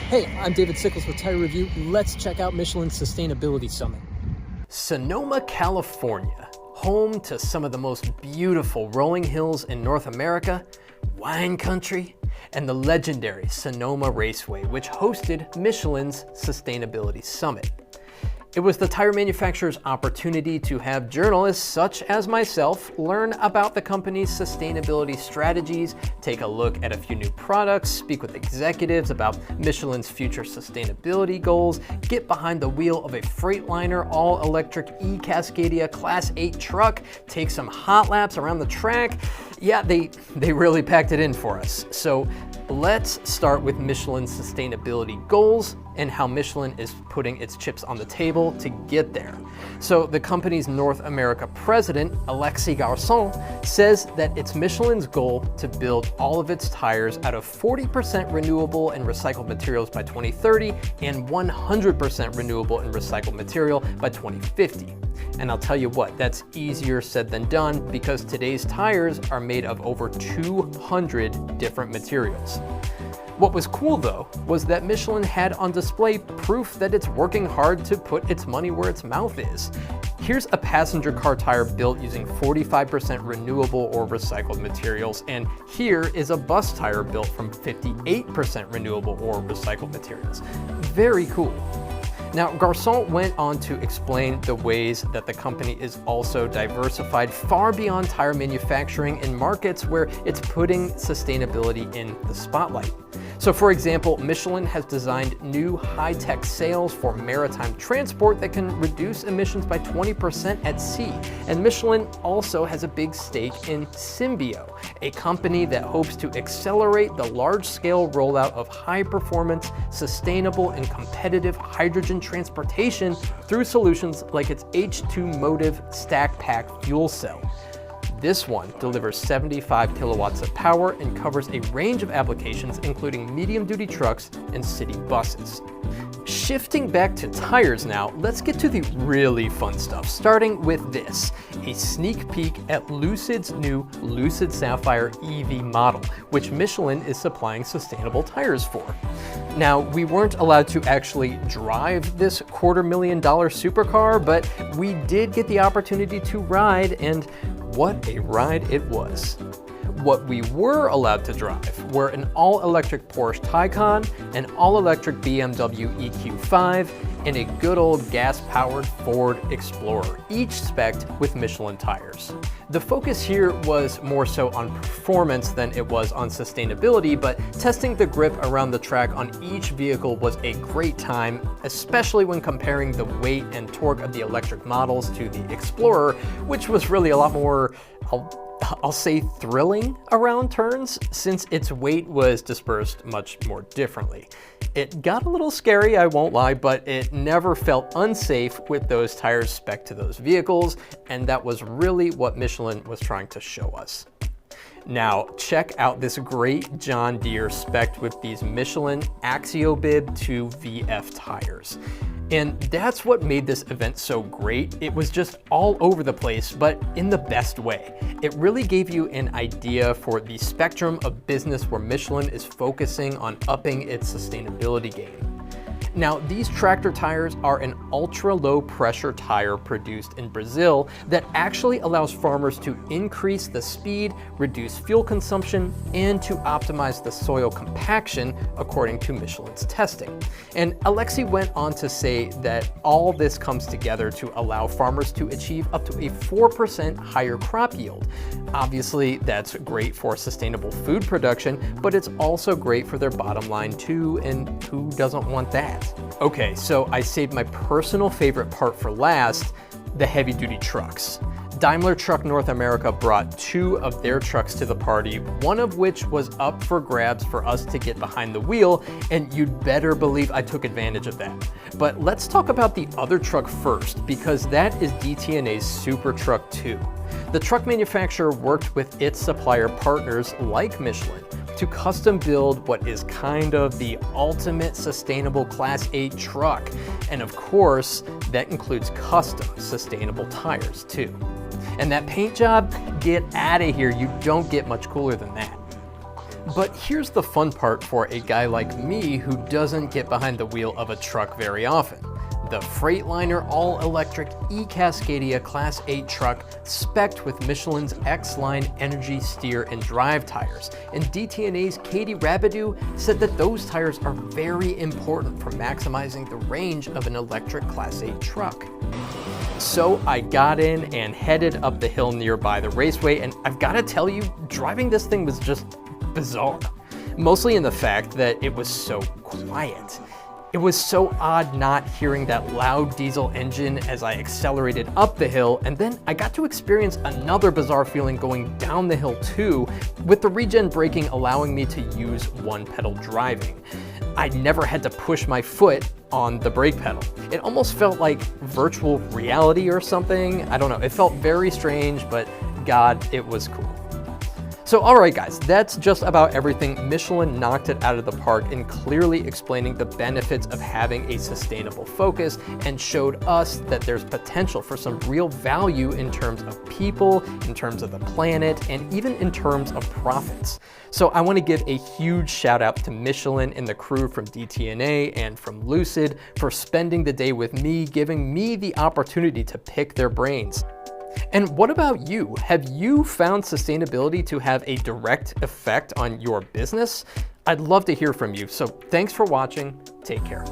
Hey, I'm David Sickles with Tire Review. Let's check out Michelin's Sustainability Summit. Sonoma, California, home to some of the most beautiful rolling hills in North America, wine country, and the legendary Sonoma Raceway, which hosted Michelin's Sustainability Summit. It was the tire manufacturer's opportunity to have journalists such as myself learn about the company's sustainability strategies, take a look at a few new products, speak with executives about Michelin's future sustainability goals, get behind the wheel of a Freightliner all-electric eCascadia Class 8 truck, take some hot laps around the track. Yeah, they really packed it in for us. So let's start with Michelin's sustainability goals and how Michelin is putting its chips on the table to get there. So the company's North America president, Alexis Garcin, says that it's Michelin's goal to build all of its tires out of 40% renewable and recycled materials by 2030 and 100% renewable and recycled material by 2050. And I'll tell you what, that's easier said than done because today's tires are made of over 200 different materials. What was cool though was that Michelin had on display proof that it's working hard to put its money where its mouth is. Here's a passenger car tire built using 45% renewable or recycled materials, and here is a bus tire built from 58% renewable or recycled materials. Very cool. Now, Garcin went on to explain the ways that the company is also diversified far beyond tire manufacturing in markets where it's putting sustainability in the spotlight. So for example, Michelin has designed new high-tech sails for maritime transport that can reduce emissions by 20% at sea. And Michelin also has a big stake in Symbio, a company that hopes to accelerate the large-scale rollout of high-performance, sustainable, and competitive hydrogen transportation through solutions like its H2 Motive Stack Pack fuel cell. This one delivers 75 kilowatts of power and covers a range of applications, including medium-duty trucks and city buses. Shifting back to tires now, let's get to the really fun stuff, starting with this, a sneak peek at Lucid's new Lucid Sapphire EV model, which Michelin is supplying sustainable tires for. Now, we weren't allowed to actually drive this $250,000 supercar, but we did get the opportunity to ride, and what a ride it was. What we were allowed to drive were an all-electric Porsche Taycan, an all-electric BMW EQ5, and a good old gas-powered Ford Explorer, each spec'd with Michelin tires. The focus here was more so on performance than it was on sustainability, but testing the grip around the track on each vehicle was a great time, especially when comparing the weight and torque of the electric models to the Explorer, which was really a lot more, I'll say thrilling around turns, since its weight was dispersed much more differently. It got a little scary, I won't lie, but it never felt unsafe with those tires spec'd to those vehicles, and that was really what Michelin was trying to show us. Now, check out this great John Deere spec'd with these Michelin AxioBib 2 VF tires. And that's what made this event so great. It was just all over the place, but in the best way. It really gave you an idea for the spectrum of business where Michelin is focusing on upping its sustainability game. Now, these tractor tires are an ultra-low pressure tire produced in Brazil that actually allows farmers to increase the speed, reduce fuel consumption, and to optimize the soil compaction, according to Michelin's testing. And Alexis went on to say that all this comes together to allow farmers to achieve up to a 4% higher crop yield. Obviously, that's great for sustainable food production, but it's also great for their bottom line too, and who doesn't want that? Okay, so I saved my personal favorite part for last, the heavy-duty trucks. Daimler Truck North America brought 2 of their trucks to the party, one of which was up for grabs for us to get behind the wheel, and you'd better believe I took advantage of that. But let's talk about the other truck first, because that is DTNA's Super Truck 2. The truck manufacturer worked with its supplier partners like Michelin to custom build what is kind of the ultimate sustainable Class 8 truck. And of course, that includes custom sustainable tires too. And that paint job, get out of here, you don't get much cooler than that. But here's the fun part for a guy like me who doesn't get behind the wheel of a truck very often. The Freightliner all-electric eCascadia Class 8 truck spec'd with Michelin's X-Line energy steer and drive tires. And DTNA's Katie Rabideau said that those tires are very important for maximizing the range of an electric Class 8 truck. So I got in and headed up the hill nearby the raceway, and I've got to tell you, driving this thing was just bizarre. Mostly in the fact that it was so quiet. It was so odd not hearing that loud diesel engine as I accelerated up the hill, and then I got to experience another bizarre feeling going down the hill too, with the regen braking allowing me to use one pedal driving. I never had to push my foot on the brake pedal. It almost felt like virtual reality or something. I don't know, it felt very strange, but God, it was cool. So alright guys, that's just about everything. Michelin knocked it out of the park in clearly explaining the benefits of having a sustainable focus and showed us that there's potential for some real value in terms of people, in terms of the planet, and even in terms of profits. So I want to give a huge shout out to Michelin and the crew from DTNA and from Lucid for spending the day with me, giving me the opportunity to pick their brains. And what about you? Have you found sustainability to have a direct effect on your business? I'd love to hear from you. So thanks for watching. Take care.